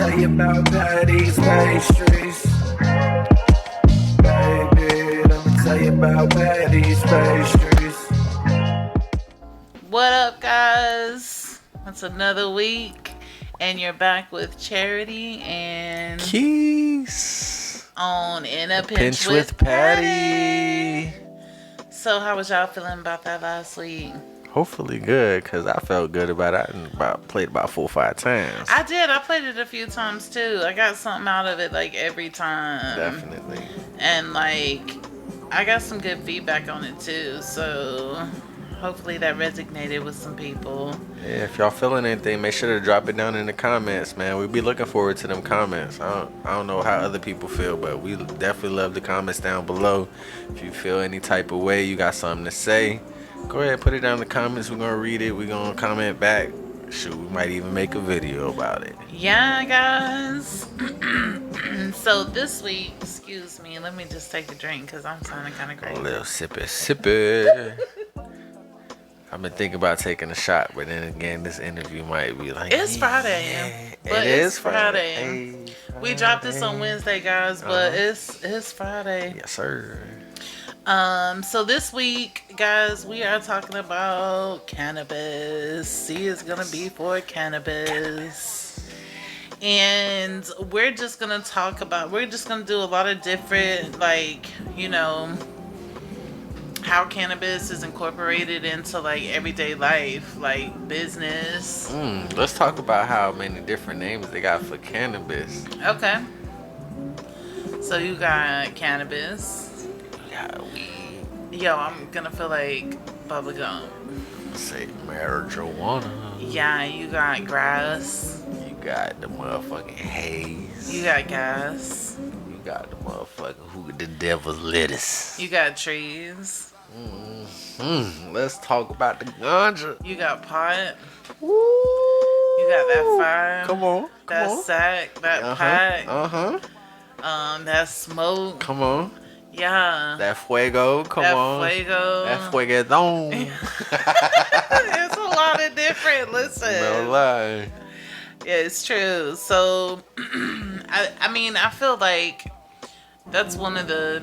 tell you about Patty's pastries. Baby, let me tell you about Patty's pastries. What up, guys? It's another week, and you're back with Charity and Quis on In a pinch with Patty. So, how was y'all feeling about that last week? Hopefully good, because I felt good about it. I played about 4 or 5 times. I did. I played it a few times too. I got something out of it like every time. Definitely. And like, I got some good feedback on it too. So, hopefully that resonated with some people. Yeah, if y'all feeling anything, make sure to drop it down in the comments, man. We'll be looking forward to them comments. I don't know how other people feel, but we definitely love the comments down below. If you feel any type of way, you got something to say, go ahead and put it down in the comments. We're going to read it. We're going to comment back. Shoot, we might even make a video about it. Yeah, guys. So this week, excuse me, let me just take a drink because I'm sounding kind of crazy. A little sippy. I've been thinking about taking a shot, but then again, this interview might be like... It's Friday. Yeah, but it's Friday. Hey, We dropped this on Wednesday, guys, but it's Friday. Yes, sir. So this week, guys, we are talking about cannabis. C is gonna be for cannabis. And we're just gonna do a lot of different, like, you know, how cannabis is incorporated into like everyday life, like business. Let's talk about how many different names they got for cannabis. Okay. So you got cannabis. You got weed. Yo, I'm gonna feel like bubblegum. Say marijuana. Yeah, you got grass. You got the motherfucking haze. You got gas. You got the motherfucking who the devil's lettuce. You got trees. Let's talk about the ganja. You got pot. Woo. You got that fire. Come on. That sack. That pack. That smoke. Come on. Yeah. That fuego. Come on. Fuego. That fueguedon. It's a lot of different. Listen. No lie. Yeah, it's true. So, I mean, I feel like that's one of the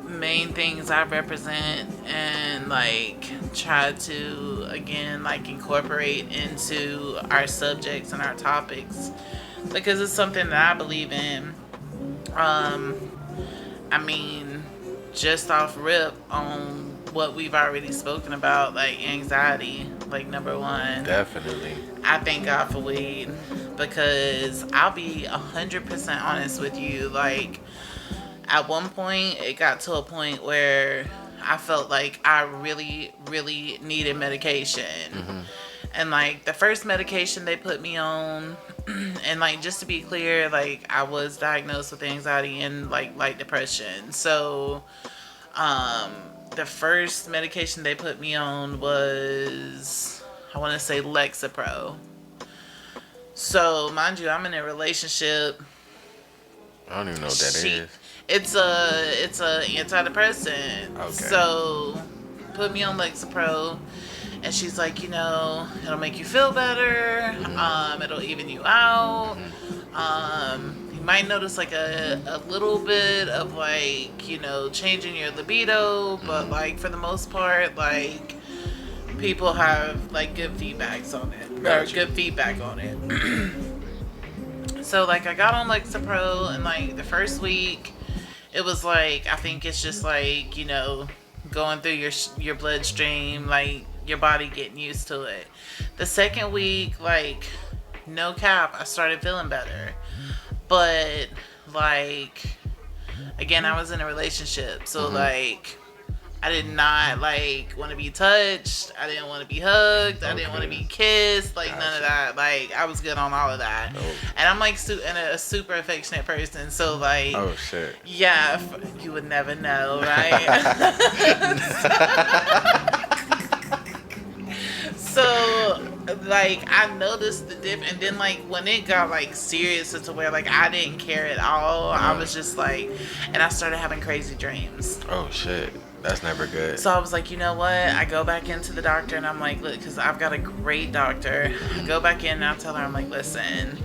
main things I represent and like try to again like incorporate into our subjects and our topics because it's something that I believe in. I mean, just off rip on what we've already spoken about, like anxiety, like number one. Definitely. I thank God for weed because I'll be 100% honest with you. Like, at one point, it got to a point where I felt like I really, really needed medication. And like the first medication they put me on, and like just to be clear, like I was diagnosed with anxiety and like light depression. So, the first medication they put me on was, I want to say Lexapro. So, mind you, I'm in a relationship. I don't even know what that is. It's a antidepressant. Okay. So, put me on Lexapro, and she's like, you know, it'll make you feel better. It'll even you out. You might notice like a little bit of like, you know, changing your libido, but like for the most part, like people have like good feedbacks on it. Gotcha. Or good feedback on it. So like I got on Lexapro, and like the first week it was like, I think it's just like, you know, going through your bloodstream, like your body getting used to it. The second week, like no cap, I started feeling better. But like again, I was in a relationship, so like I did not like want to be touched. I didn't want to be hugged. I didn't want to be kissed. Like none of that. Like I was good on all of that. And I'm like a super affectionate person. So like, oh shit. Yeah, you would never know, right? So like I noticed the dip, and then like when it got like serious to where like I didn't care at all, I was just like, and I started having crazy dreams. Oh shit. That's never good. So I was like, you know what? I go back into the doctor and I'm like, look, because I've got a great doctor. I go back in and I tell her, I'm like, listen,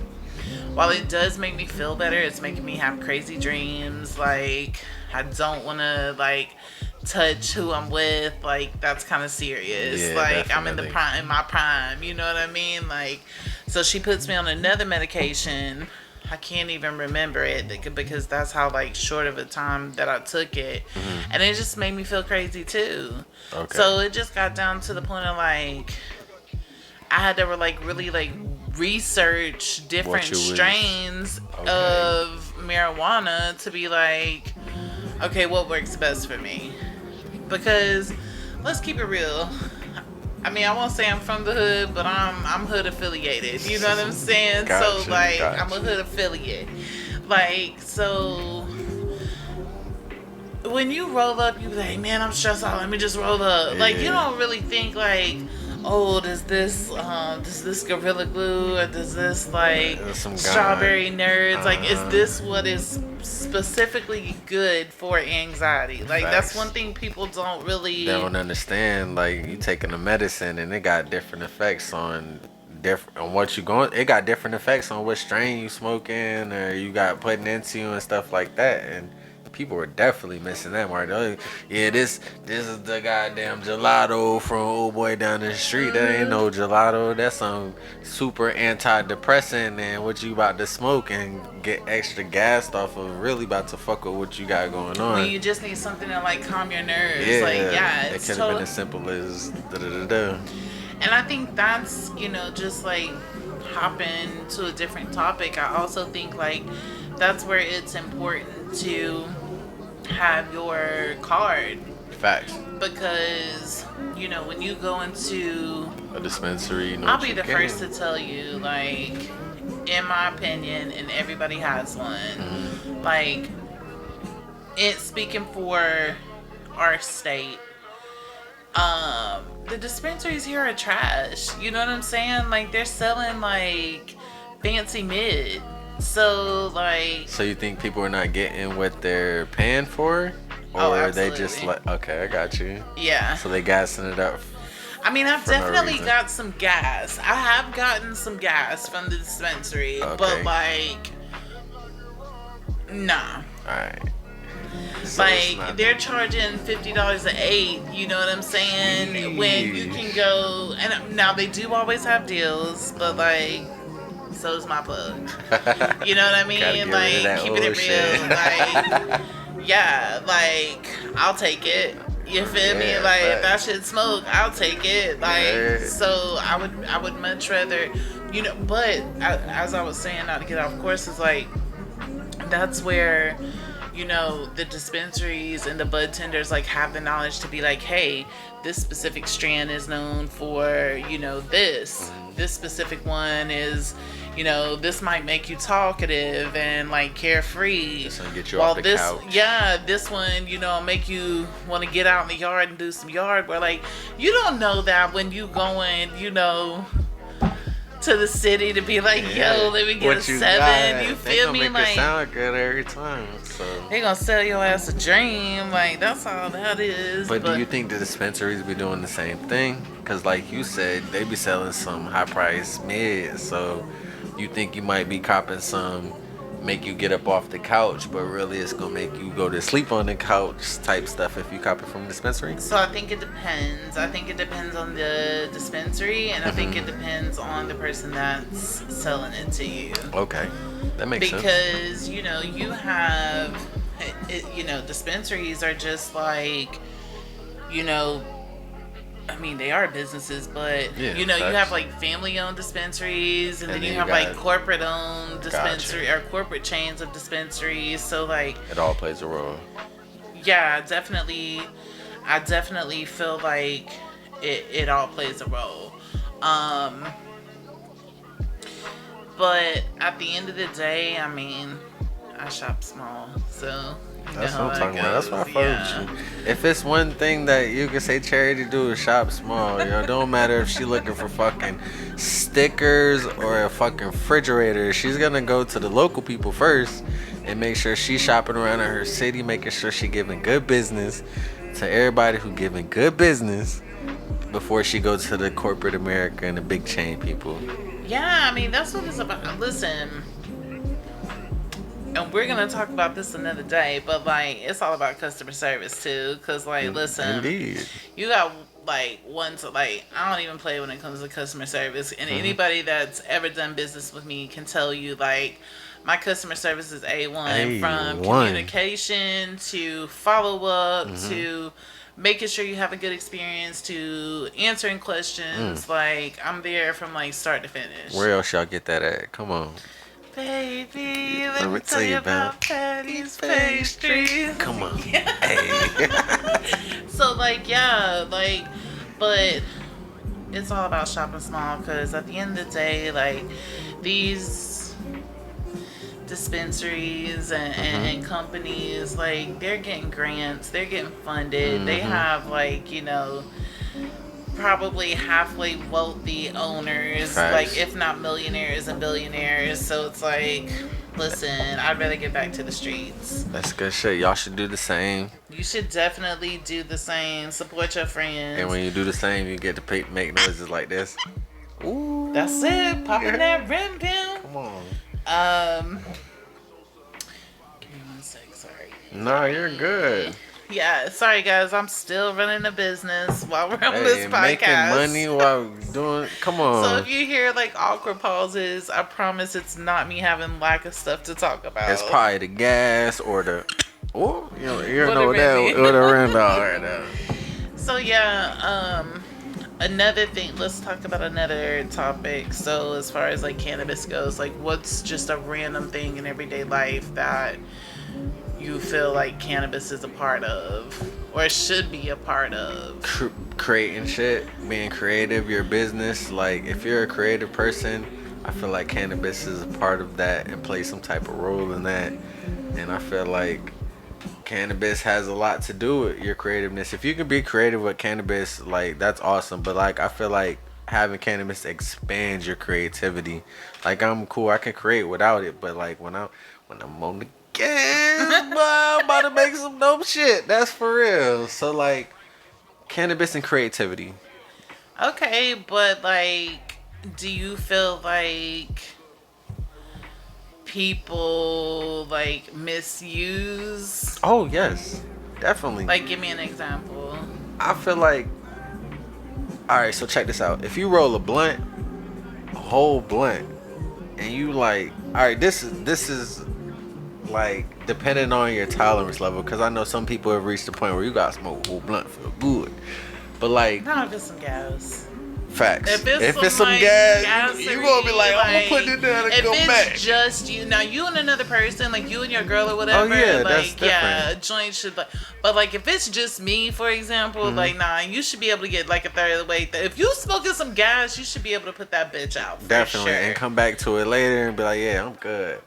while it does make me feel better, it's making me have crazy dreams. Like, I don't want to, like, touch who I'm with. Like, that's kind of serious. Yeah, like, definitely. I'm in my prime, you know what I mean? Like, so she puts me on another medication. I can't even remember it because that's how, like, short of a time that I took it. And it just made me feel crazy too. Okay. So it just got down to the point of, like, I had to, like, really, like, research different strains of marijuana to be like, okay, what works best for me? Because let's keep it real. I mean, I won't say I'm from the hood, but I'm hood affiliated. You know what I'm saying? Gotcha, So, like, gotcha. I'm a hood affiliate. Like, so when you roll up, you be like, man, I'm stressed out. Let me just roll up. Like, you don't really think, like, oh, does this Gorilla Glue, or does this, like, Strawberry Nerds, like, is this what is specifically good for anxiety? Like, that's one thing people don't understand. Like, you taking a medicine and it got different effects on what you going. It got different effects on what strain you smoking or you got putting into you and stuff like that. And people were definitely missing that mark. Yeah, this is the goddamn gelato from old boy down the street. That ain't no gelato. That's some super antidepressant, and what you about to smoke and get extra gassed off of really about to fuck with what you got going on. When you just need something to, like, calm your nerves. Yeah, like, yeah, it could have been as simple as da-da-da-da. And I think that's, just, like, hopping to a different topic. I also think, like, that's where it's important to have your card. Facts. Because, when you go into a dispensary, I'll be the first to tell you, like, in my opinion, and everybody has one, like, it's speaking for our state, the dispensaries here are trash. You know what I'm saying? Like, they're selling, like, fancy mid. So, like... So you think people are not getting what they're paying for? Or they just like... Okay, I got you. Yeah. So they gassing it up. I mean, I've definitely got some gas. I have gotten some gas from the dispensary. Okay. But, like... Nah. Alright. So like, they're charging $50 an 8, you know what I'm saying? Yeesh. When you can go... And now, they do always have deals, but, like... So is my plug. You know what I mean? Like, keeping it real. Like, yeah, like, I'll take it. You feel me? Like, if that shit smoke, I'll take it. Like, so I would much rather, but as I was saying, not to get off course, is like, that's where, the dispensaries and the bud tenders, like, have the knowledge to be like, hey, this specific strand is known for, this. This specific one is, this might make you talkative and, like, carefree. This one get you off the couch. Yeah, this one, make you want to get out in the yard and do some yard work. Like, you don't know that when you going, to the city to be like, yo, let me get a 7. You feel me? Like, it sound good every time. So they gonna sell your ass a dream. Like, that's all that is. But do you think the dispensaries be doing the same thing? Because, like you said, they be selling some high price mids. So you think you might be copping some, make you get up off the couch, but really it's gonna make you go to sleep on the couch type stuff if you cop it from the dispensary? So I think it depends. I think it depends on the dispensary, and I think it depends on the person that's selling it to you. Okay, that makes sense. Because, you have, dispensaries are just like, I mean, they are businesses, but, you have, like, family-owned dispensaries, and then you have, like, corporate-owned dispensary, or corporate chains of dispensaries, so, like... It all plays a role. Yeah, definitely. I definitely feel like it all plays a role. But at the end of the day, I mean, I shop small, so... That's what I'm talking about. That's why I fuck with you. If it's one thing that you can say Charity do is shop small, don't matter if she looking for fucking stickers or a fucking refrigerator. She's gonna go to the local people first and make sure she's shopping around in her city, making sure she giving good business to everybody who giving good business before she goes to the corporate America and the big chain people. Yeah, I mean, that's what it's about. Listen, and we're gonna talk about this another day, but like it's all about customer service too. Cause like, listen, Indeed. you got like ones like I don't even play when it comes to customer service, and anybody that's ever done business with me can tell you like my customer service is A1, from communication to follow up to making sure you have a good experience to answering questions. Like I'm there from like start to finish. Where else y'all get that at? Come on. Baby, let me tell you about Patty's pastries. Come on. Hey. So like, yeah, like, but it's all about shopping small, because at the end of the day, like these dispensaries and companies, like they're getting grants, they're getting funded, they have like, you know, probably halfway wealthy owners, like if not millionaires and billionaires. So it's like, listen, I'd rather get back to the streets. That's good shit. Y'all should do the same. You should definitely do the same. Support your friends. And when you do the same, you get to make noises like this. Ooh. That's it. Popping that rim pim. Come on. Give me 1 sec. Sorry. No, you're good. Yeah, sorry guys, I'm still running a business while we're on this podcast. Making money while doing. Come on. So if you hear like awkward pauses, I promise it's not me having lack of stuff to talk about. It's probably the gas or the. Oh, you know What that or the randall right now. So yeah, another thing. Let's talk about another topic. So as far as like cannabis goes, like what's just a random thing in everyday life that you feel like cannabis is a part of or should be a part of? Creating shit, being creative, your business. Like if you're a creative person, I feel like cannabis is a part of that and plays some type of role in that. And I feel like cannabis has a lot to do with your creativeness. If you can be creative with cannabis, like that's awesome. But like I feel like having cannabis expands your creativity. Like I'm cool, I can create without it, but like when I'm on the I'm about to make some dope shit. That's for real. So like cannabis and creativity. Okay, but like do you feel like people like misuse? Oh yes, definitely. Like give me an example. I feel like, all right, so check this out. If you roll a blunt, a whole blunt, and you like, all right, this is like depending on your tolerance level, because I know some people have reached the point where you gotta smoke a whole blunt feel good, but like not if it's some gas. Facts. If it's some like gas, you gonna be like, I'm gonna put it down and go back. If it's just you, now you and another person, like you and your girl or whatever, yeah, like that's different. yeah, a joint should like, but like if it's just me, for example, like nah, you should be able to get like a third of the way. If you smoking some gas, you should be able to put that bitch out. For Definitely, sure. and come back to it later and be like, yeah, I'm good.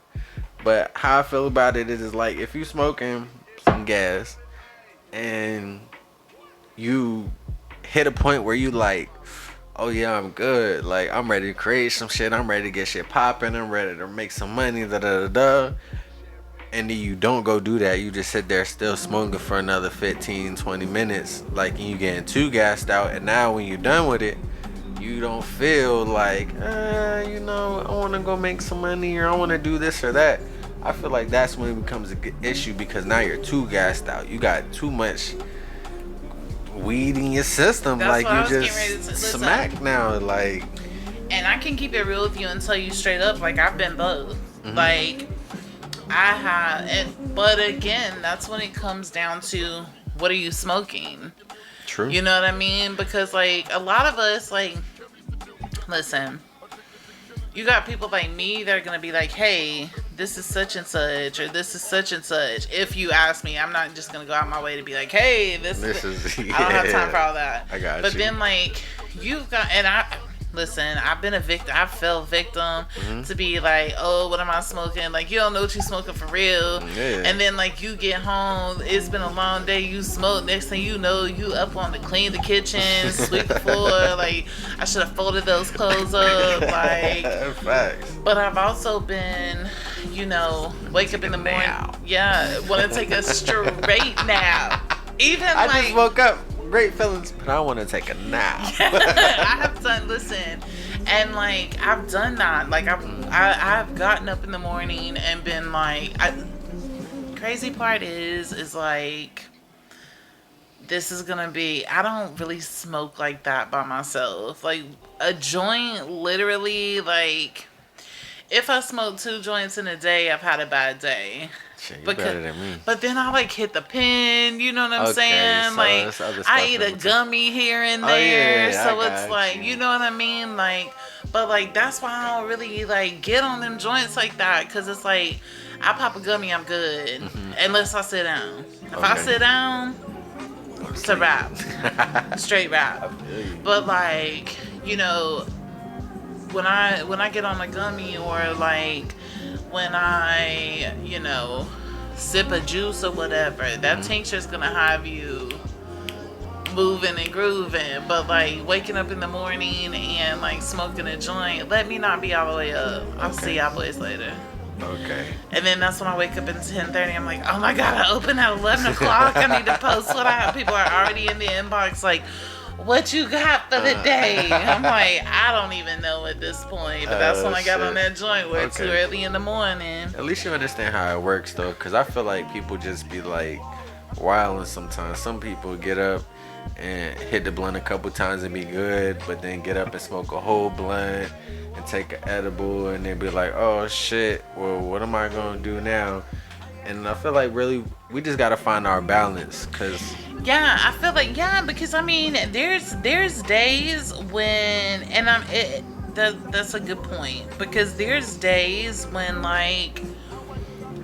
But how I feel about it is like if you smoking some gas and you hit a point where you like, oh yeah, I'm good. Like I'm ready to create some shit. I'm ready to get shit popping. I'm ready to make some money. Da da da da. And then you don't go do that. You just sit there still smoking for another 15, 20 minutes. Like you getting too gassed out. And now when you're done with it, you don't feel like, you know, I want to go make some money or I want to do this or that. I feel like that's when it becomes an issue because now you're too gassed out. You got too much weed in your system. That's like you just smack now. Like, and I can keep it real with you and tell you straight up, like I've been both. Like I have, but again, that's when it comes down to what are you smoking? True. You know what I mean? Because like a lot of us, like, listen, you got people like me that are gonna be like, hey, this is such and such, or this is such and such. If you ask me, I'm not just gonna go out my way to be like, hey, this is yeah. I don't have time for all that. I got but you. Then like you've got, and listen, I've been a victim. I fell victim to be like, oh, what am I smoking? Like, you don't know what you're smoking for real. Yeah. And then, like, you get home, it's been a long day, you smoke. Next thing you know, you up on to clean the kitchen, sweep the floor. Like, I should have folded those clothes up. Like, facts. But I've also been, you know, wake up in the morning. Yeah, want to take a straight nap. Even I like, just woke up. Great feelings, but I want to take a nap. I have done, listen, and And like I've done that. Like I've gotten up in the morning and been like, crazy part is like, this is gonna be, I don't really smoke like that by myself. Like a joint, literally, like if I smoke 2 joints in a day, I've had a bad day. Shit, you Because, better than me. but then I like hit the pen, you know what I'm Okay, saying? so Like that's other I stuff eat in a between. gummy here and Oh, there, yeah, so I it's got like, you. you know what I mean? Like, but like that's why I don't really like get on them joints like that, because it's like I pop a gummy, I'm good, unless I sit down. If I Okay. sit down, it's a wrap, straight wrap. But like, you know, when I get on a gummy, or like when I, you know, sip a juice or whatever, that tincture's gonna have you moving and grooving. But like waking up in the morning and like smoking a joint, let me not be all the way up. I'll see y'all boys later. Okay. And then that's when I wake up at 10:30. I'm like, oh my god, I open at 11 o'clock. I need to post what I have. People are already in the inbox like, what you got for the day? I'm like, I don't even know at this point. But that's when I got on that joint where it's too early in the morning. At least you understand how it works, though, because I feel like people just be like wilding sometimes. Some people get up and hit the blunt a couple times and be good, but then get up and smoke a whole blunt and take an edible, and then be like, oh shit, well, what am I gonna do now? And I feel like really we just gotta find our balance, because Yeah, I feel like, yeah, because I mean, there's days when, and that's a good point, because there's days when like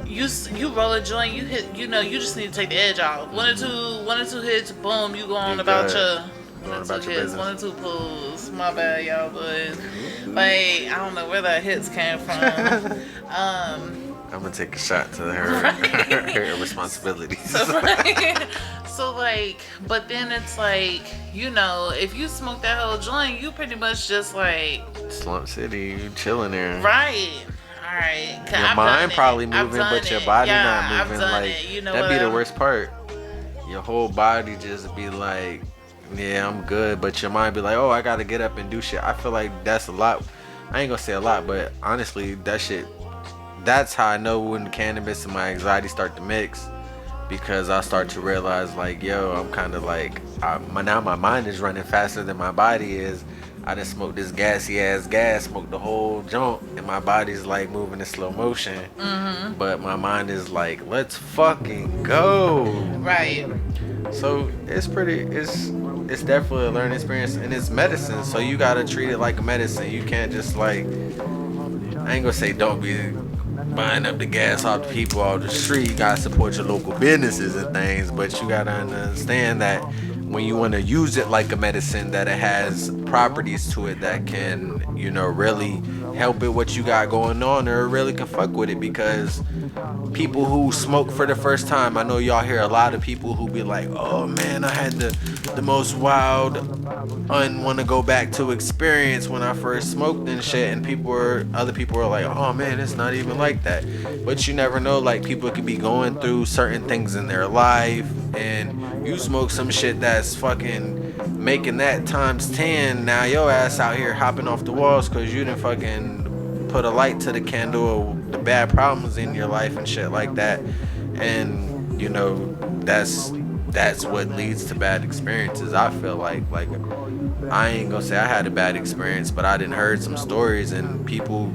you roll a joint, you hit, you know, you just need to take the edge off. One or two hits, boom, you go on about your one or two hits, one or two pulls. My bad, y'all, but like I don't know where that hits came from. I'm gonna take a shot to her, Right. her responsibilities. So like, but then it's like, you know, if you smoke that whole joint, you pretty much just like Slump City, you chilling there. right. All right. Your mind probably moving, but your body not moving. Like You know that'd be the worst part. Your whole body just be like, yeah, I'm good, but your mind be like, oh, I gotta get up and do shit. I feel like that's a lot. I ain't gonna say a lot, but honestly, that shit. That's how I know when cannabis and my anxiety start to mix, because I start to realize like, yo, I'm kind of like, now my mind is running faster than my body is. I done smoked this gassy ass gas, smoked the whole joint, and my body's like moving in slow motion. But my mind is like, let's fucking go. Right. So it's definitely a learning experience, and it's medicine. So you gotta treat it like a medicine. You can't just like, I ain't gonna say don't be buying up the gas off the people off the street. You gotta support your local businesses and things, but you gotta understand that when you want to use it like a medicine, that it has properties to it that can, you know, really help it what you got going on, or really can fuck with it. Because people who smoke for the first time, I know y'all hear a lot of people who be like, oh man, I had the most wild want to go back to experience when I first smoked and shit, and other people are like, oh man, it's not even like that. But you never know, like people could be going through certain things in their life, and you smoke some shit that's fucking making that times 10. Now your ass out here hopping off the walls because you didn't fucking put a light to the candle of the bad problems in your life and shit like that. And you know, that's what leads to bad experiences. I feel like I ain't gonna say I had a bad experience, but I done heard some stories, and people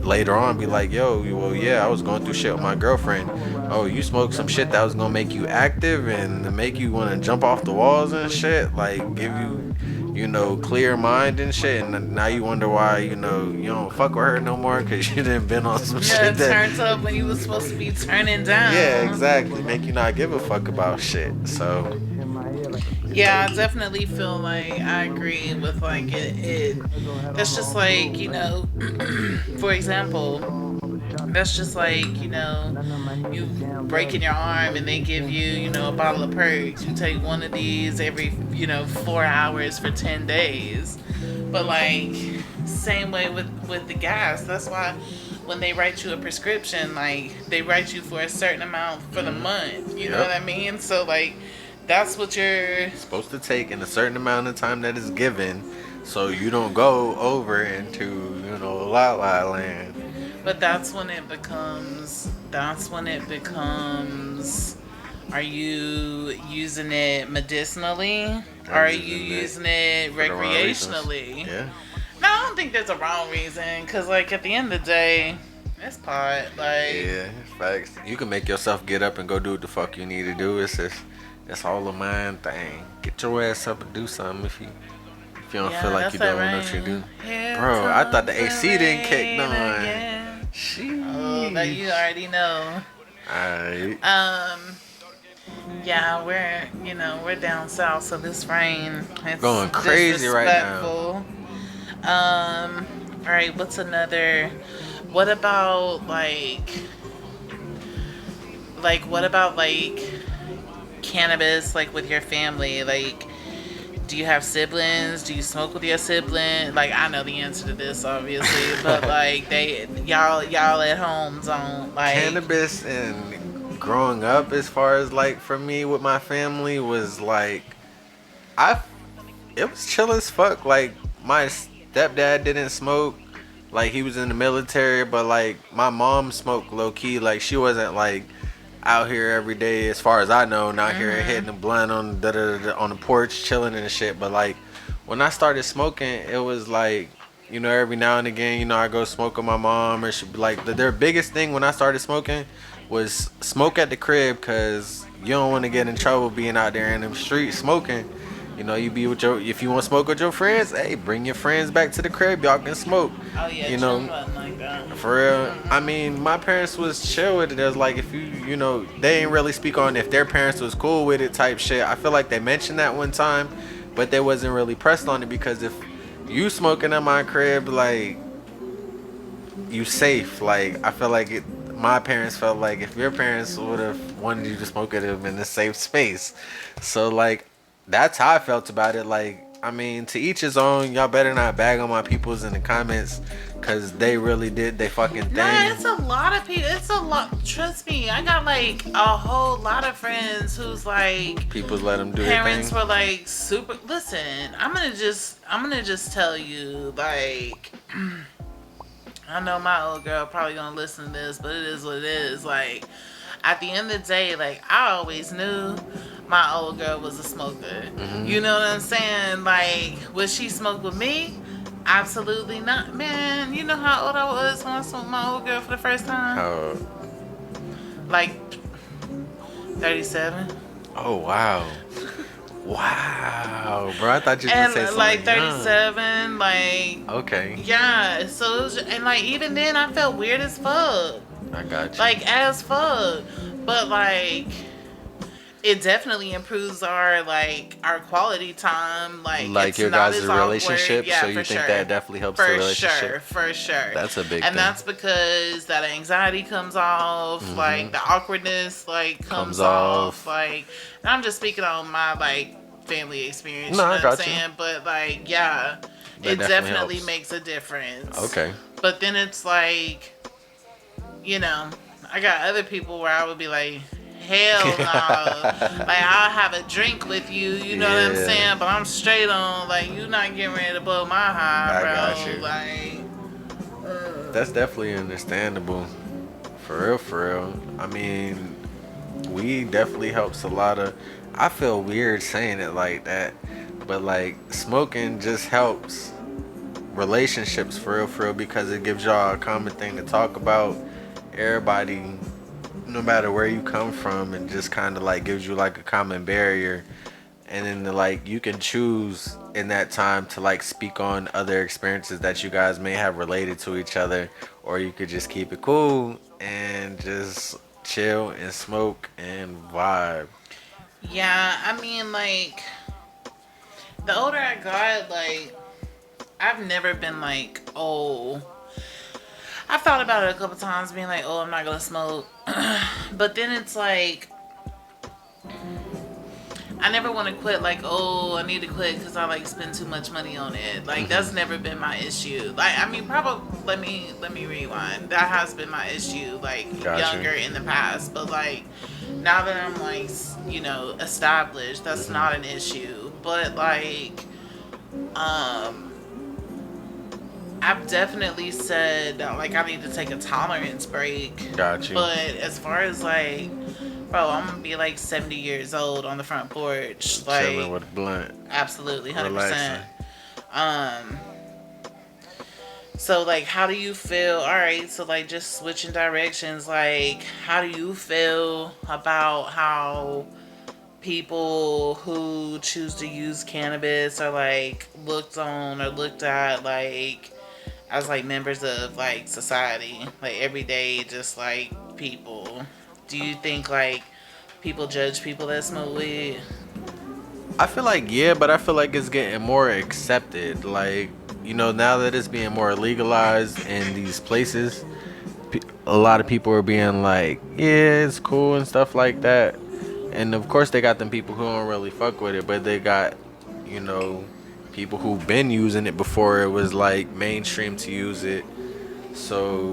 later on be like, yo, well, yeah, I was going through shit with my girlfriend. Oh, you smoked some shit that was gonna make you active and make you want to jump off the walls and shit, like give you, you know, clear mind and shit, and now you wonder why, you know, you don't fuck with her no more because you done been on some shit that turns up when you was supposed to be turning down. Yeah, exactly, make you not give a fuck about shit. So yeah, I definitely feel like I agree with like it that's just like, you know, for example, that's just like, you know, you breaking your arm and they give you, you know, a bottle of perks. You take one of these every, you know, 4 hours for 10 days. But like same way with the gas. That's why when they write you a prescription, like they write you for a certain amount for the month. You know what I mean? So like that's what you're supposed to take in a certain amount of time that is given, So you don't go over into, la la land. But that's when it becomes. That's when it becomes. Are you using it medicinally? Or I'm are you using it using it for the wrong reasons. recreationally? Yeah. No, I don't think there's a wrong reason. Cause like at the end of the day, it's pot. Like Yeah, facts. You can make yourself get up and go do what the fuck you need to do. It's all a mind thing. Get your ass up and do something if you don't feel yeah, like that's you that don't know what you do. rain. Here Bro, I thought the comes AC didn't kick rain on. again. Oh, that you Sheesh. already know. Alright. Um, yeah, we're down south, so this rain it's Going crazy right now. disrespectful. All right, what's another? What about what about cannabis, like with your family? Like, do you have siblings? Do you smoke with your sibling? Like, I know the answer to this, obviously, but like y'all at home don't like. Cannabis and growing up, as far as like for me with my family, was like I it was chill as fuck. Like my stepdad didn't smoke. Like he was in the military, but like my mom smoked low key. Like she wasn't like out here every day, as far as I know, not here hitting the blunt on on the porch, chilling and shit. But like when I started smoking, it was like, every now and again, I go smoke with my mom, or she like their biggest thing when I started smoking was smoke at the crib, cause you don't want to get in trouble being out there in the streets smoking. You be with if you want to smoke with your friends, hey, bring your friends back to the crib, y'all can smoke. Oh yeah, You chill know, button like that. for real. I mean, my parents was chill with it. It was like, if they ain't really speak on if their parents was cool with it type shit. I feel like they mentioned that one time, but they wasn't really pressed on it, because if you smoking at my crib, like, you safe. Like, I feel like my parents felt like if your parents would have wanted you to smoke, it would have been a safe space. So like, that's how I felt about it. Like, I mean, to each his own. Y'all better not bag on my peoples in the comments, cause they really did they fucking thing. Nah, it's a lot of people. It's a lot. Trust me, I got like a whole lot of friends who's like People's let them do their parents thing. were like super. Listen, I'm gonna just tell you, like, I know my old girl probably gonna listen to this, but it is what it is. Like, at the end of the day, like, I always knew my old girl was a smoker. You know what I'm saying? Like, would she smoke with me? Absolutely not. Man, you know how old I was when I smoked my old girl for the first time? How? Like 37. Oh wow. Wow, bro. I thought you were gonna say And something like young. 37, like, Okay, yeah. So, and like, even then, I felt weird as fuck. I got you. Like, as fuck. But like, it definitely improves our quality time. Like it's your not guys' as awkward. relationship. Yeah, So you for think sure. that definitely helps the For relationship? for sure. That's a big And thing. that's because that anxiety comes off. Like the awkwardness comes Comes off. off. Like, and I'm just speaking on my family experience. No, you know I what got I'm you. saying? But like, yeah, That it definitely definitely helps. makes a difference. Okay. But then it's like, I got other people where I would be like, hell no. Like, I'll have a drink with you, you know what I'm Yeah. saying? But I'm straight on, like, you not getting ready to blow my high, I bro. got you. Like, That's definitely understandable. For real, for real. I mean, weed definitely helps a lot of. I feel weird saying it like that, but like smoking just helps relationships for real, because it gives y'all a common thing to talk about. Everybody, no matter where you come from, and just kind of like gives you like a common barrier, and then like you can choose in that time to like speak on other experiences that you guys may have related to each other, or you could just keep it cool and just chill and smoke and vibe. yeah, I mean, like, the older I got, like, I've never been like, oh, I've thought about it a couple times, being like, oh, I'm not gonna smoke. But then it's like, I never want to quit, like, oh, I need to quit because I like spend too much money on it. Like, that's never been my issue. Like, I mean, probably, let me rewind. That has been my issue, like, Gotcha. younger in the past. But like, now that I'm like, established, that's not an issue. But like, I've definitely said that, like, I need to take a tolerance break. Got you. But as far as like, bro, I'm gonna be like 70 years old on the front porch, like Chilling with a blunt. absolutely 100%. Relaxing. So like, how do you feel? All right, so like, just switching directions. Like, how do you feel about how people who choose to use cannabis are like looked on or looked at like as like members of like society, like everyday, just like people? Do you think like people judge people that smoke weed? I feel like yeah, but I feel like it's getting more accepted. Like, you know, now that it's being more legalized in these places, a lot of people are being like, yeah, it's cool and stuff like that. And of course, they got them people who don't really fuck with it, but they got, you know, people who've been using it before it was like mainstream to use it. So,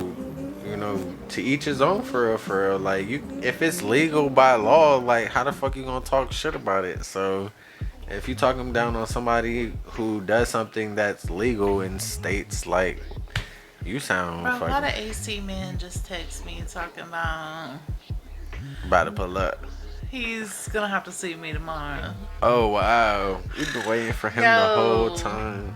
you know, to each his own, for real, for real. Like, you, if it's legal by law, like, how the fuck you gonna talk shit about it? So, if you talking down on somebody who does something that's legal in states, like, you sound Bro, a fucking lot of AC men just text me talking about about to pull up. he's gonna have to see me tomorrow. Oh wow, we've been waiting for him the whole time.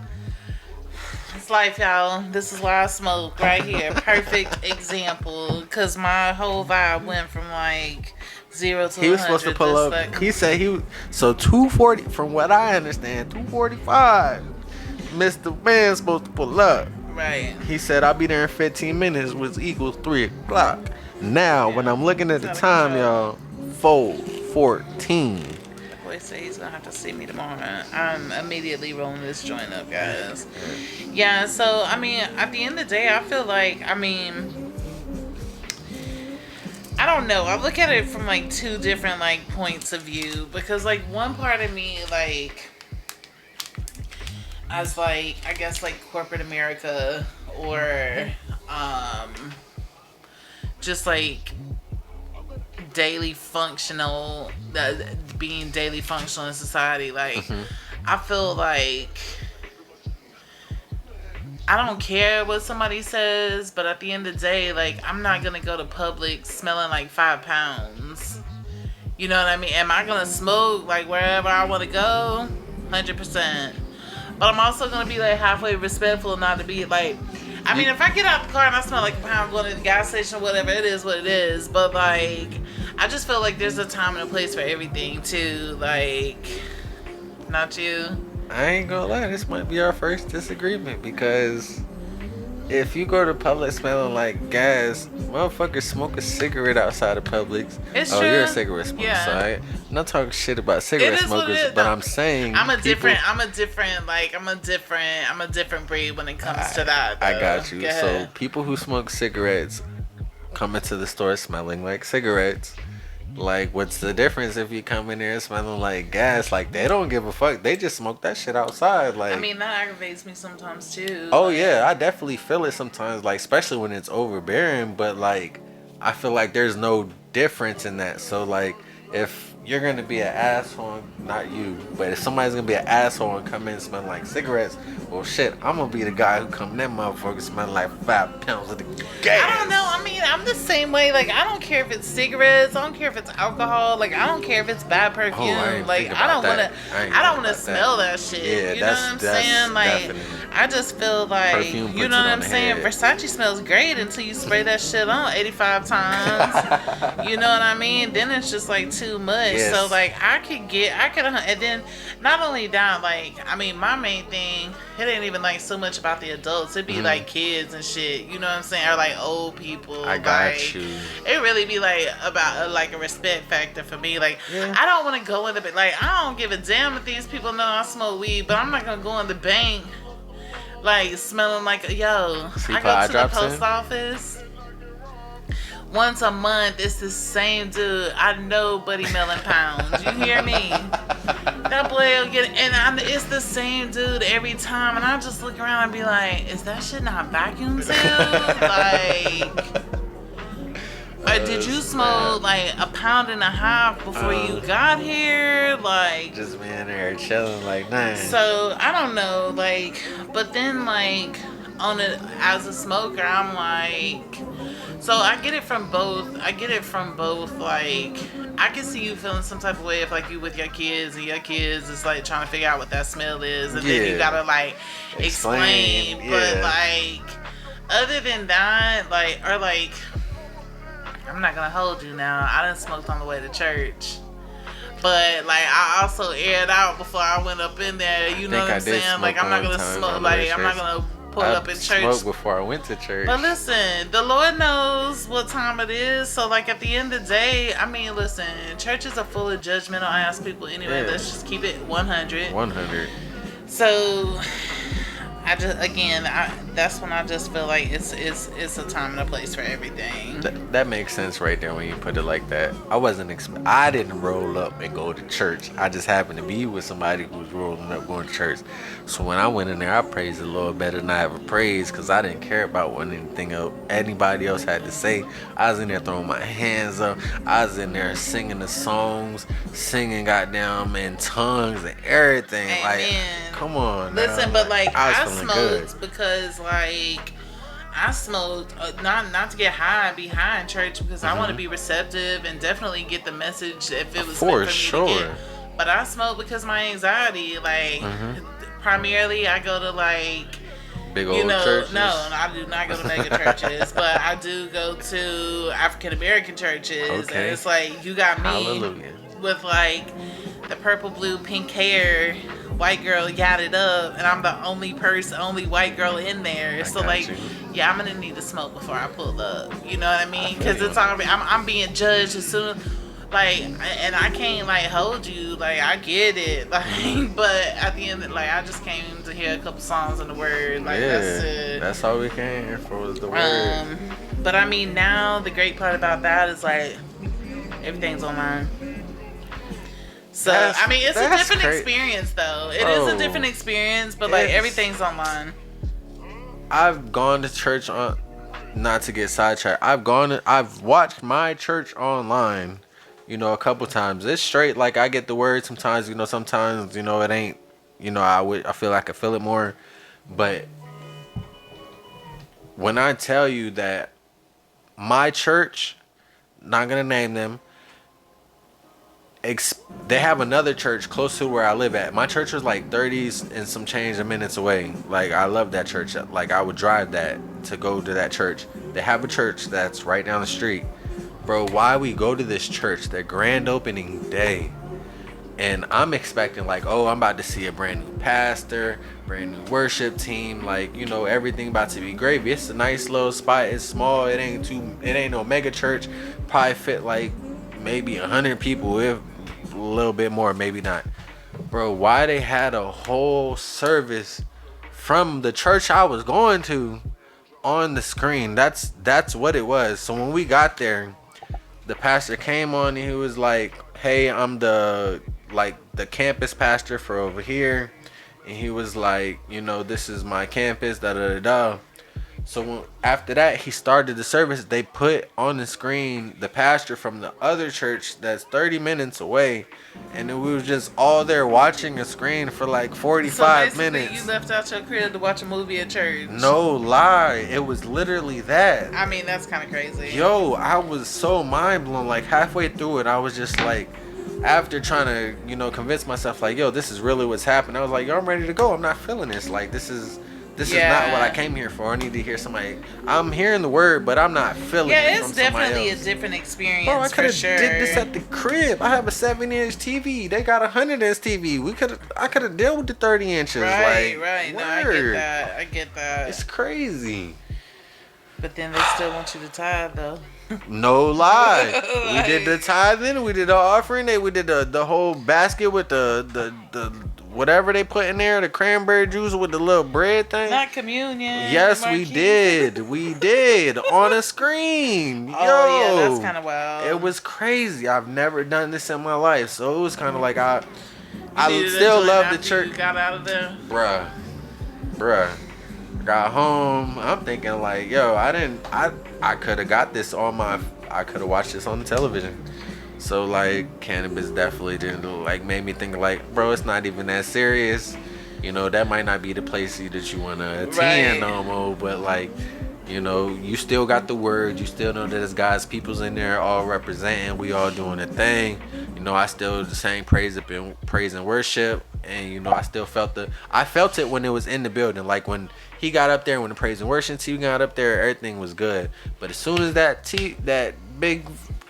It's life, y'all. This is why I smoke right here. Perfect example. Cause my whole vibe went from like 0 to 100. He was supposed to pull up. Like, He said he was, so 240. From what I understand, 245. Mr. Man's supposed to pull up. right. He said I'll be there in 15 minutes, which equals 3 o'clock. Now, when I'm looking at the time, y'all, 4:14. Boy say he's gonna have to see me tomorrow. I'm immediately rolling this joint up, guys. Yeah, so I mean, at the end of the day, I feel like, I mean, I don't know. I look at it from like two different like points of view, because like one part of me, like, as like, I guess like corporate America, or just like daily functional, being daily functional in society, like, I feel like I don't care what somebody says, but at the end of the day, like, I'm not gonna go to Publix smelling like 5 pounds. You know what I mean? Am I gonna smoke like wherever I want to go? 100%. But I'm also gonna be like halfway respectful, not to be like, I mean, if I get out the car and I smell like a pound going to the gas station or whatever, it is what it is. But like, I just feel like there's a time and a place for everything too. Like, not you. I ain't gonna lie, this might be our first disagreement, because if you go to Publix smelling like gas, motherfuckers smoke a cigarette outside of Publix. It's oh, true. You're a cigarette smoker, Yeah. so I'm not talking shit about cigarette It is what it smokers, is. but I'm saying I'm a people- different breed when it comes to that. I though. got you. Go So ahead. people who smoke cigarettes come into the store smelling like cigarettes. Like, what's the difference if you come in there smelling like gas? Like, they don't give a fuck. They just smoke that shit outside. Like, I mean, that aggravates me sometimes too. oh Like, yeah, I definitely feel it sometimes. Like, especially when it's overbearing. But like, I feel like there's no difference in that. So like, if you're gonna be an asshole, not you, but if somebody's gonna be an asshole and come in smelling like cigarettes, well shit, I'm gonna be the guy who come in that motherfucker smelling like 5 pounds of the gas. I don't know. I mean, I'm the same way. Like, I don't care if it's cigarettes. I don't care if it's alcohol. Like, I don't care if it's bad perfume. ain't like, think I don't about want that. to. I ain't I don't think want to about smell that. that shit. Yeah, you know what I'm that's saying? Like, definitely- I just feel like, Perfume you puts know it what on I'm the saying? head. Versace smells great until you spray that shit on 85 times. You know what I mean? Then it's just like too much. Yes. So like, I could, and then not only that, like, I mean, my main thing, it ain't even like so much about the adults. It'd be like kids and shit. You know what I'm saying? Or like old people. I got like, you. It really be like about like a respect factor for me. Like, Yeah. I don't want to go in the like, I don't give a damn if these people know I smoke weed, but I'm not gonna go in the bank like smelling like yo. See, I put go eye to the drops post in? office once a month. It's the same dude. I know Buddy Melon Pounds. You hear me? That boy will get, it's the same dude every time, and I just look around and be like, is that shit not vacuum sealed? Like, or did you smoke like a pound and a half before you got here? Like, Just being there chilling like, nah. so I don't know, like, but then like, on it as a smoker, I'm like, so I get it from both. Like, I can see you feeling some type of way if like you with your kids and your kids is like trying to figure out what that smell is, and then you gotta like explain. But like, other than that, like, or like, I'm not gonna hold you now. I done smoked on the way to church. But like, I also aired out before I went up in there. You know what I'm saying? Like, I'm not gonna smoke. Like, I'm not gonna pull up in church. I smoked before I went to church. But listen, the Lord knows what time it is. So like, at the end of the day, I mean, listen, churches are full of judgmental ass people anyway. Yeah. Let's just keep it 100. 100. So that's when I just feel like it's a time and a place for everything. That makes sense right there when you put it like that. I didn't roll up and go to church. I just happened to be with somebody who was rolling up going to church. So when I went in there, I praised the Lord better than I ever praised, because I didn't care about what anybody else had to say. I was in there throwing my hands up. I was in there singing the songs, singing goddamn in tongues and everything. Amen. Like, come on. Listen, but like, I smoked good. Because like, I smoked not to get high and be high in church, because I want to be receptive and definitely get the message if it was meant for me to get. But I smoke because my anxiety, like, primarily I go to like big old churches. No, I do not go to mega churches, but I do go to African American churches. Okay. And it's like, you got me with like the purple, blue, pink hair, white girl yadded up, and I'm the only white girl in there. So like, I'm gonna need to smoke before I pull up. You know what I mean? Because it's already, I'm being judged as soon as, like, and I can't like hold you. Like, I get it. Like, but at the end, like, I just came to hear a couple songs and the word. Like, that's it. That's all we came here for, was the word. But I mean, now the great part about that is like, everything's online. So, I mean, it's a different experience, though. It is a different experience, but, like, everything's online. I've gone to church not to get sidetracked. I've watched my church online, a couple times. It's straight, like, I get the word sometimes, sometimes, it ain't, I feel like I feel it more. But when I tell you that my church, not going to name them, they have another church close to where I live at. My church was like 30s and some change of minutes away. Like, I love that church. Like, I would drive that to go to that church. They have a church that's right down the street. Bro, why we go to this church, their grand opening day, and I'm expecting like, oh, I'm about to see a brand new pastor, brand new worship team, like, everything about to be gravy. It's a nice little spot. It's small. It ain't no mega church. Probably fit like maybe 100 people, if a little bit more, maybe not. Bro, why they had a whole service from the church I was going to on the screen? That's what it was. So when we got there, the pastor came on and he was like, hey, I'm the campus pastor for over here. And he was like, this is my campus, da da da da. So after that, he started the service. They put on the screen the pastor from the other church that's 30 minutes away. And then we was just all there watching a screen for like 45 minutes. You left out your crib to watch a movie at church. No lie. It was literally that. I mean, that's kind of crazy. Yo, I was so mind blown. Like, halfway through it, I was just like, after trying to, convince myself, like, yo, this is really what's happening. I was like, yo, I'm ready to go. I'm not feeling this. Like, this is not what I came here for. I need to hear somebody. I'm hearing the word, but I'm not feeling it. Yeah, it's definitely a different experience. Bro, I could have did this at the crib. I have a 7-inch TV. They got a 100-inch TV. I could have dealt with the 30 inches. Right. Word. No, I get that. It's crazy. But then they still want you to tithe, though. No lie. We did the tithing. We did the offering. We did the whole basket with the whatever they put in there, the cranberry juice with the little bread thing. Not communion. Yes, we did. We did on a screen. Yo, yeah, that's kind of wild. It was crazy. I've never done this in my life, so it was kind of like I still love the church. You got out of there, bruh. Got home. I'm thinking like, yo, I could have got this I could have watched this on the television. So like, Cannabis definitely didn't made me think like, bro, it's not even that serious. you know, that might not be the place that you want to attend Right. no more, but like, you know, you still got the word. You still know that there's God's peoples in there all representing. We all doing a thing. You know, I still the same praise up in praise and worship. And you know, I felt it when it was in the building. Like when he got up there, when the praise and worship team got up there, everything was good. But as soon as that big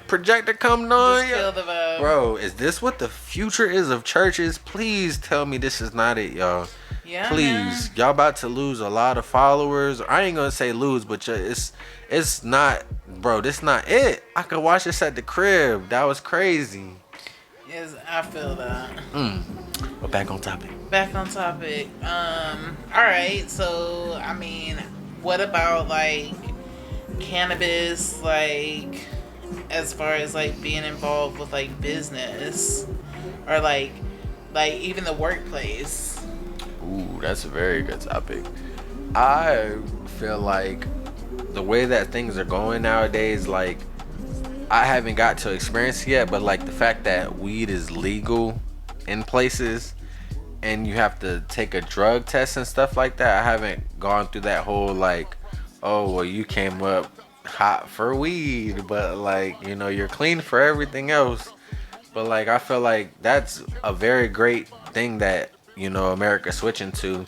projector come on, Just kill the vibe. bro, is this what the future is of churches? Please tell me this is not it, y'all. Yeah, Please, man. y'all about to lose a lot of followers. I ain't gonna say lose, but it's not, bro. This not it. I could watch this at the crib. That was crazy. Yes, I feel that. But back on topic. Back on topic. All right. So, I mean, what about like cannabis? Like, as far as like being involved with like business, or like even the workplace. Ooh, that's a very good topic. I feel like the way that things are going nowadays, like I haven't got to experience it yet, but like the fact that weed is legal in places and you have to take a drug test and stuff like that, I haven't gone through that whole like, oh well, you came up hot for weed, but like, you know, you're clean for everything else. But like I feel like that's a very great thing that, you know, America switching to,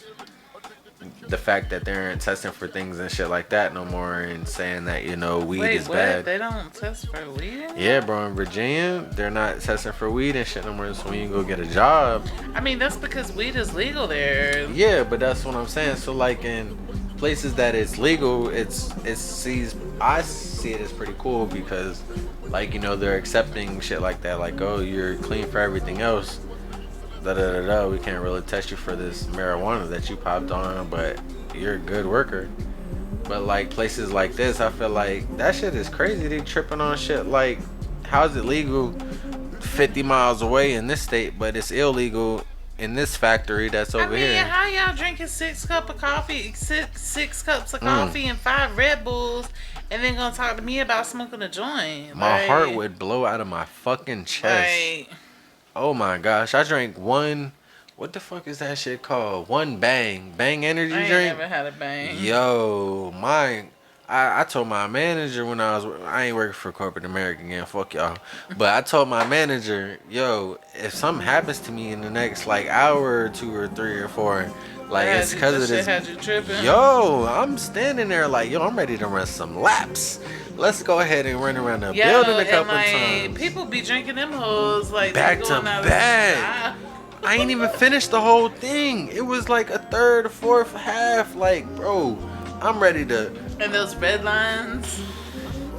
the fact that they aren't testing for things and shit like that no more, and saying that, you know, weed Wait, is what? bad. They don't test for weed? Yeah, bro, in Virginia, they're not testing for weed and shit no more. So when you go get a job, I mean, that's because weed is legal there. yeah, but that's what I'm saying. So like in places that it's legal, I see it as pretty cool because, like, you know, they're accepting shit like that. Like, oh, you're clean for everything else. We can't really test you for this marijuana that you popped on, but you're a good worker. But like places like this, I feel like that shit is crazy. They tripping on shit like, how's it legal 50 miles away in this state, but it's illegal in this factory that's over here? How y'all drinking six cups of coffee and 5 Red Bulls, and then gonna talk to me about smoking a joint? My heart would blow out of my fucking chest. Like, Oh my gosh, I drank one. What the fuck is that shit called? One Bang energy I ain't drink. never had a bang. Yo, I told my manager when I ain't working for corporate America again, fuck y'all. But I told my manager, yo, if something happens to me in the next like hour or 2 or 3 or 4, like it's because of this. Had you tripping? Yo, I'm standing there like, yo, I'm ready to run some laps. Let's go ahead and run around the building a couple times. People be drinking them hoes like Back they to going out back. I ain't even finished the whole thing. It was like a third, a fourth, half. Like, bro, I'm ready to. And those red lines.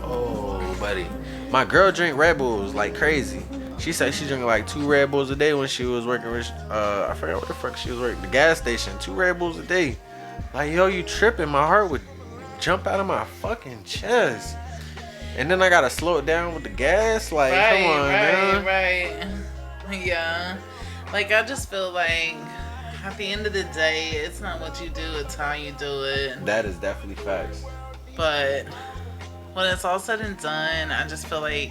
Oh, buddy, my girl drink Red Bulls like crazy. She said she drank like 2 Red Bulls a day when she was working with, I forgot what the fuck she was working, the gas station. 2 Red Bulls a day. Like, yo, you tripping? My heart would jump out of my fucking chest. And then I gotta slow it down with the gas. Like, come on, man. Right. Yeah. Like, I just feel like at the end of the day, it's not what you do, it's how you do it. That is definitely facts. But when it's all said and done, I just feel like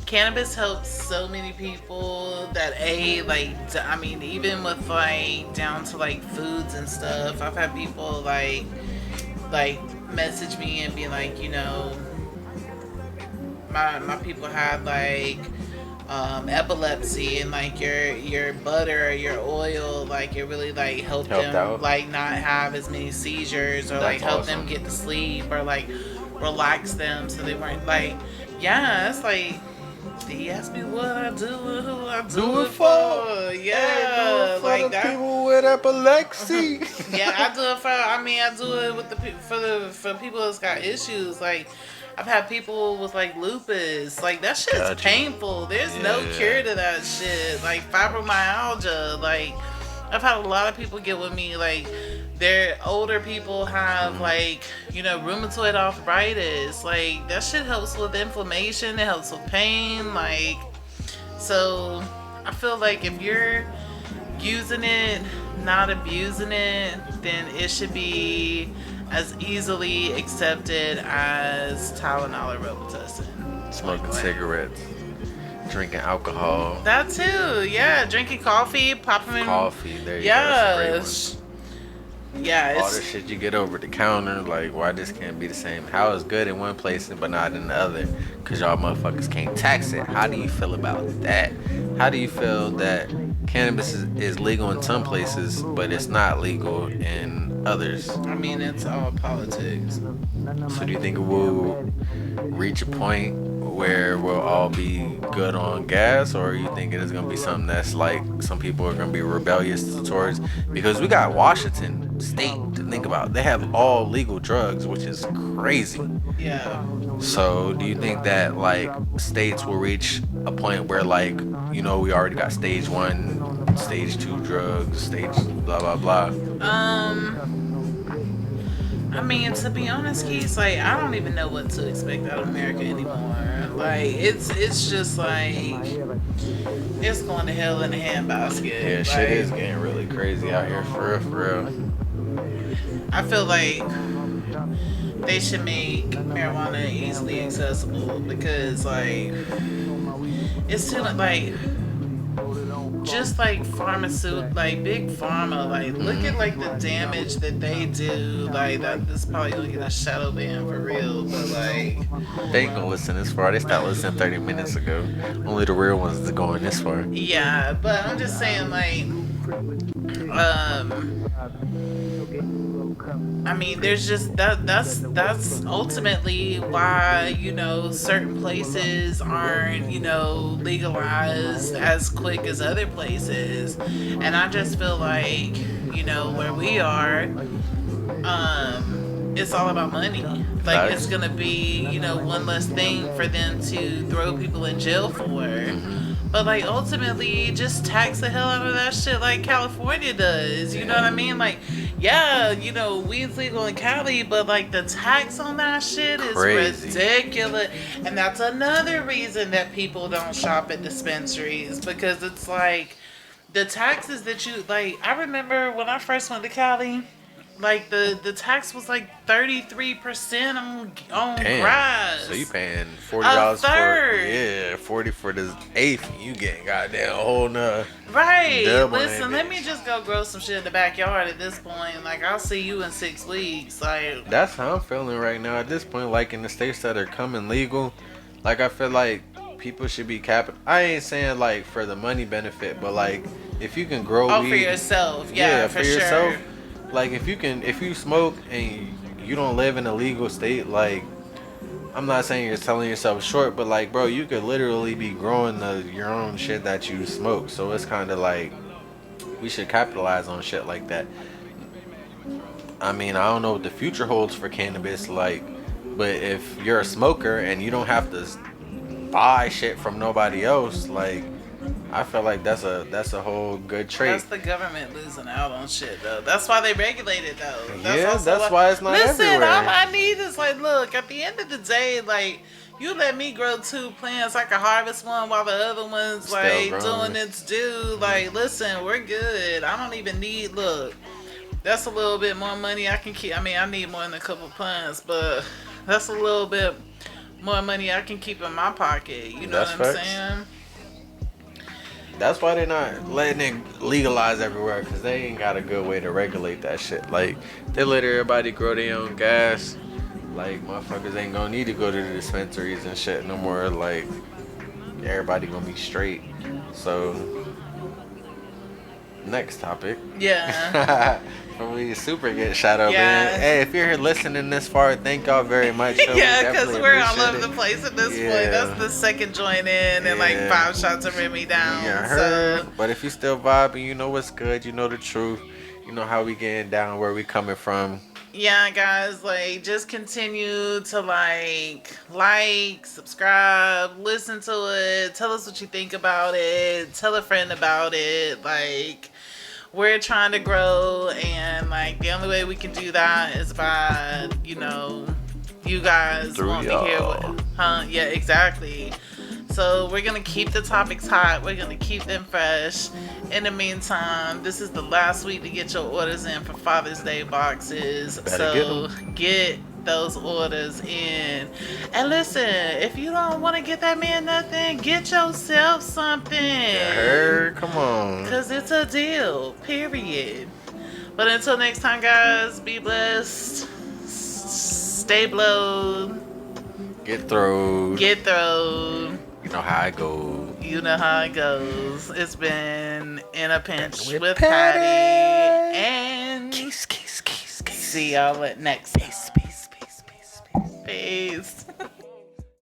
cannabis helps so many people that even with like down to like foods and stuff. I've had people like message me and be like, you know, my people had like epilepsy, and like your butter or your oil, like it really like helped them out. like not have as many seizures, or That's like help awesome. them get to sleep, or like relax them so they weren't like, yeah, it's like, he asked me what I do and who I do it for. Yeah, for like the that. people with epilepsy. Yeah, I do it for. I mean, I do it with for people that's got issues. Like, I've had people with like lupus. Like, that shit's Gotcha. painful. There's no cure to that shit. Like fibromyalgia. Like, I've had a lot of people get with me. Like, they're older people have like, you know, rheumatoid arthritis. Like, that shit helps with inflammation. It helps with pain. Like, so I feel like if you're using it, not abusing it, then it should be as easily accepted as Tylenol or Robitussin. Smoking cigarettes. Drinking alcohol. That too, yeah. Drinking coffee, popping in. Coffee, there you go. That's a great Yes. Yeah, all the shit you get over the counter, like why this can't be the same? How it's good in one place but not in the other? Cause y'all motherfuckers can't tax it. How do you feel about that? How do you feel that cannabis is legal in some places but it's not legal in others? I mean, it's all politics. So do you think we'll reach a point where we'll all be good on gas, or you think it is gonna be something that's like some people are gonna be rebellious towards? Because we got Washington State to think about. They have all legal drugs, which is crazy. Yeah. So do you think that like states will reach a point where like, you know, we already got stage 1, stage 2 drugs, stage blah blah blah? I mean, to be honest, Keith, like I don't even know what to expect out of America anymore. Like it's just like it's going to hell in a handbasket. Yeah, like, shit is getting really crazy out here, for real. I feel like they should make marijuana easily accessible because like it's too like just like pharmaceutical, like big pharma, like look at like the damage that they do. Like that, this probably gonna get a shadow ban for real, but like They ain't gonna listen this far. They stopped listening 30 minutes ago. Only the real ones are going this far. yeah. But I'm just saying like I mean, there's just that's ultimately why, you know, certain places aren't, you know, legalized as quick as other places. And I just feel like, you know, where we are, it's all about money. Like it's gonna be, you know, one less thing for them to throw people in jail for. But like ultimately just tax the hell out of that shit like California does. You know what I mean? Like, yeah, you know, weed's legal in Cali, but like the tax on that shit is Crazy. ridiculous. And that's another reason that people don't shop at dispensaries, because it's like the taxes that you like. I remember when I first went to Cali, like the tax was like 33% on Damn. grass. So you paying $40 for, third. 40 for this eighth, and you getting goddamn a whole nother. Right. Double Listen, that let bitch. me just go grow some shit in the backyard at this point. Like, I'll see you in 6 weeks. Like, That's how I'm feeling right now at this point. Like in the states that are coming legal, like I feel like people should be capping. I ain't saying like for the money benefit, but like if you can grow weed for yourself. Yeah, for sure. yourself. Like if you smoke and you don't live in a legal state, like I'm not saying you're selling yourself short, but like bro, you could literally be growing your own shit that you smoke. So it's kind of like we should capitalize on shit like that. I mean, I don't know what the future holds for cannabis, like, but if you're a smoker and you don't have to buy shit from nobody else, like I feel like that's a whole good trait. That's the government losing out on shit, though. That's why they regulate it, though. That's why it's not Listen, everywhere. all I need is, like, look, at the end of the day, like, you let me grow 2 plants, I can harvest one while the other one's, Still like, growing. doing its due. Like, listen, we're good. I don't even need, look, that's a little bit more money I can keep. I mean, I need more than a couple plants, but that's a little bit more money I can keep in my pocket. You know That's what I'm facts. saying? That's why they're not letting it legalize everywhere, because they ain't got a good way to regulate that shit. Like, they let everybody grow their own gas. Like, motherfuckers ain't gonna need to go to the dispensaries and shit no more. Like, everybody gonna be straight. So, next topic. Yeah. We super get shout out, Yeah. man. Hey, if you're here listening this far, thank y'all very much. So we Yeah, because definitely we're all appreciate over it. the place at this Yeah. point. That's the second joint in and like Yeah. 5 shots of Remy down. Yeah, So heard. But if you still vibing, you know what's good. You know the truth. You know how we getting down, where we coming from. yeah, guys, like just continue to like, subscribe, listen to it, tell us what you think about it, tell a friend about it. Like, we're trying to grow, and like the only way we can do that is by, you know, you guys Through want to hear y'all. what, yeah, exactly. So we're gonna keep the topics hot. We're gonna keep them fresh. In the meantime, this is the last week to get your orders in for Father's Day boxes. Better So get those orders in. And listen, if you don't want to get that man nothing, get yourself something. Her, come on. Because it's a deal, period. But until next time, guys, be blessed. Stay blowed. Get through. Get through. You know how it goes. You know how it goes. It's been In a Pinch with Patty. and Kiss. see y'all at next. Peace.